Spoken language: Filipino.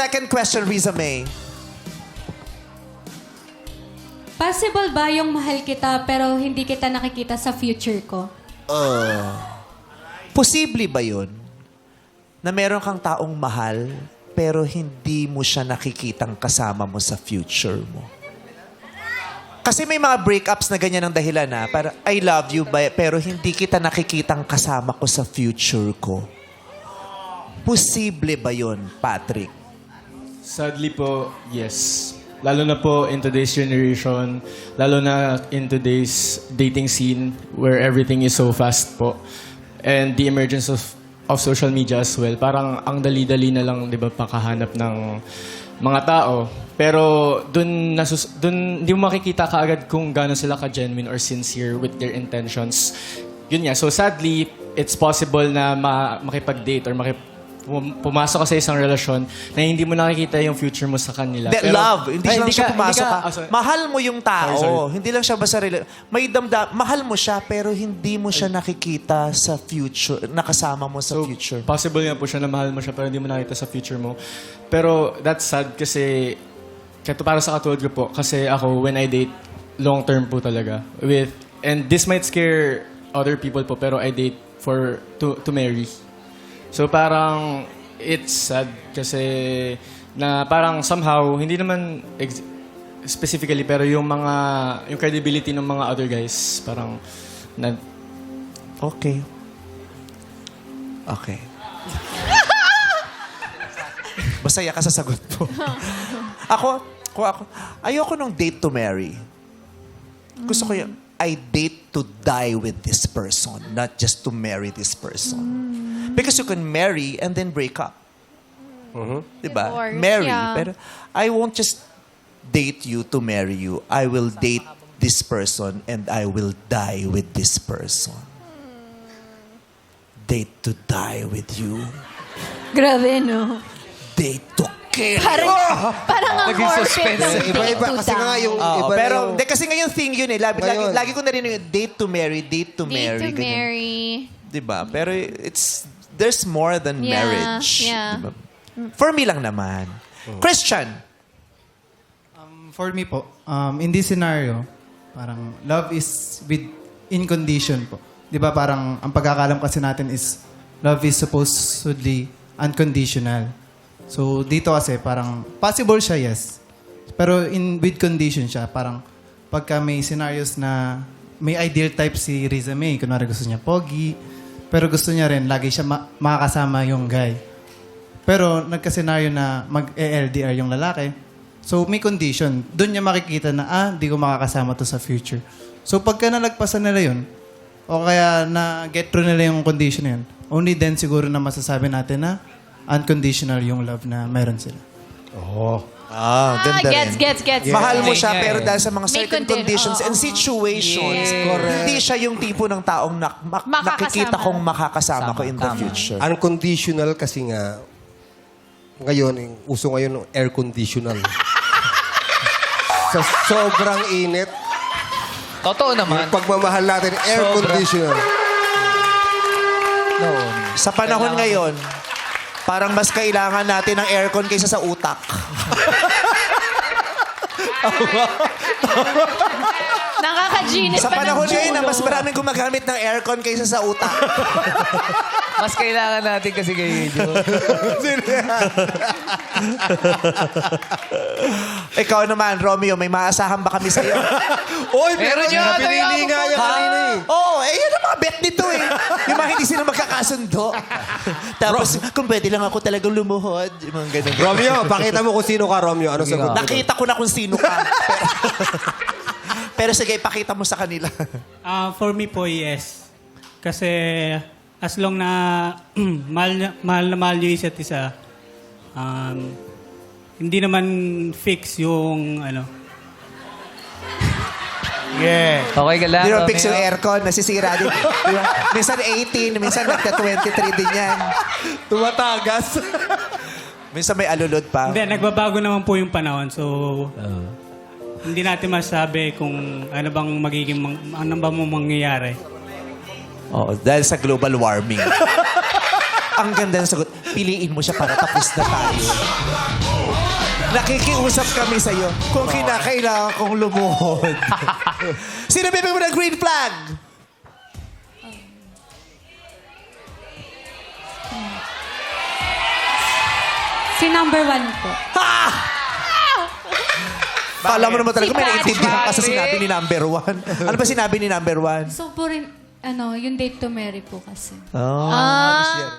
second question, Riza May. Possible ba yung mahal kita pero hindi kita nakikita sa future ko? Posible ba yun? Na meron kang taong mahal, pero hindi mo siya nakikitang kasama mo sa future mo. Kasi may mga breakups na ganyan ang dahilan na. Para, I love you, pero hindi kita nakikitang kasama ko sa future ko. Posible ba yun, Patrick? Sadly po, yes. Lalo na po in today's generation, lalo na in today's dating scene where everything is so fast po. And the emergence of social media as well. Parang ang dali-dali na lang, di ba, pakahanap ng mga tao. Pero dun di mo makikita kaagad kung gaano sila ka-genuine or sincere with their intentions. Yun nga. So sadly, it's possible na makipag-date or pumasok ka sa isang relasyon na hindi mo nakikita yung future mo sa kanila. Love. Hindi lang siya pumasok ka. sorry. Mahal mo yung tao. Sorry. Hindi lang siya basta may mahal mo siya, pero hindi mo siya nakikita sa future, nakasama mo sa future. Possible nga po siya na mahal mo siya pero hindi mo nakita sa future mo. Pero that's sad kasi para sa katulad ko po, kasi ako, when I date, long term po talaga. And this might scare other people po, pero I date to marry. So parang it's sad kasi na parang somehow hindi naman specifically pero yung credibility ng mga other guys parang Okay. Masaya ka sa sagot mo. Ako, ayoko nung date to marry. Gusto ko yung, I date to die with this person, not just to marry this person. Because you can marry and then break up. Diba? Divorce, Marry. yeah. Pero I won't just date you to marry you. I will date this person and I will die with this person. Date to die with you. Grabe, no? Date to kill. Parang ang corporate ng Iba-iba date to kasi nga die. yung iba Pero, yung... kasi nga yung thing yun eh. Ngayon. Lagi ko narinig yung date to marry, date to marry. Date to ganyan. marry. Diba? Pero there's more than Yeah, marriage. yeah. Diba? For me lang naman. Christian. For me po, in this scenario, parang love is in condition po. Di ba parang ang pagkakalam kasi natin is love is supposedly unconditional. So dito kasi parang possible siya, yes. Pero with condition siya, parang pagka may scenarios na may ideal type si Riza May, kunwari gusto niya pogi, pero gusto niya rin lagi siya makakasama yung guy. Pero nagka-scenario na mag-LDR yung lalaki, so may condition. Doon niya makikita na, di ko makakasama to sa future. So pagka nalagpasan nila yun, o kaya na-get through nila yung condition na yun, only then siguro na masasabi natin na unconditional yung love na meron sila. Ganda rin. Gets. Mahal mo siya, pero dahil sa mga May certain conditions and situations, hindi siya yung tipo ng taong nakikita kong makakasama ko in the future. Unconditional kasi nga, ngayon, uso ngayon ng air conditional. Sa sobrang init, Totoo naman. yung pagmamahal natin, air Sobra. conditional. Sa panahon ngayon, parang mas kailangan natin ng aircon kaysa sa utak. Nakaka-genius Sa pa ng panahon ngayon na Juno. mas maraming gumagamit ng aircon kaysa sa utak. Mas kailangan natin kasi kayo, Joe. Ikaw naman, Romeo, may maasahan ba kami sa'yo? Oy, Meron yun. Pinili nga yan kanina eh. Oo, yan ang mga bet nito eh. Yung mga hindi sila magkakasundo. Tapos, kung pwede lang ako talagang lumuhod. Yung mga ganun. Romeo, pakita mo kung sino ka, Romeo. Ano sagot mo? Nakita ko na kung sino ka. Pero sige, ipakita mo sa kanila. For me po, yes. Kasi as long na mahal na mahal nyo isa't isa, hindi naman fix yung Yeah. Okay ka lang, Di naman Romeo? fix yung aircon, nasisira din. Di ba? Minsan 18, minsan nagka-23 din yan. Tumatagas. Minsan may alulod pa. Hindi, nagbabago naman po yung panahon. So, hindi natin masabi kung ano bang ano bang mangyayari. Oo, dahil sa global warming. Ang ganda ng sagot. Piliin mo siya para tapos na tayo. Nakikiusap kami sa'yo kung kinakailangan kong lumuhod. Sino bibig mo ng green flag? Si number 1 po. Kala mo naman talaga may naiintindihan ka sa Bakit? sinabi ni number 1. Ano ba sinabi ni number 1? So po rin, yung date to marry po kasi. Oh, Ah.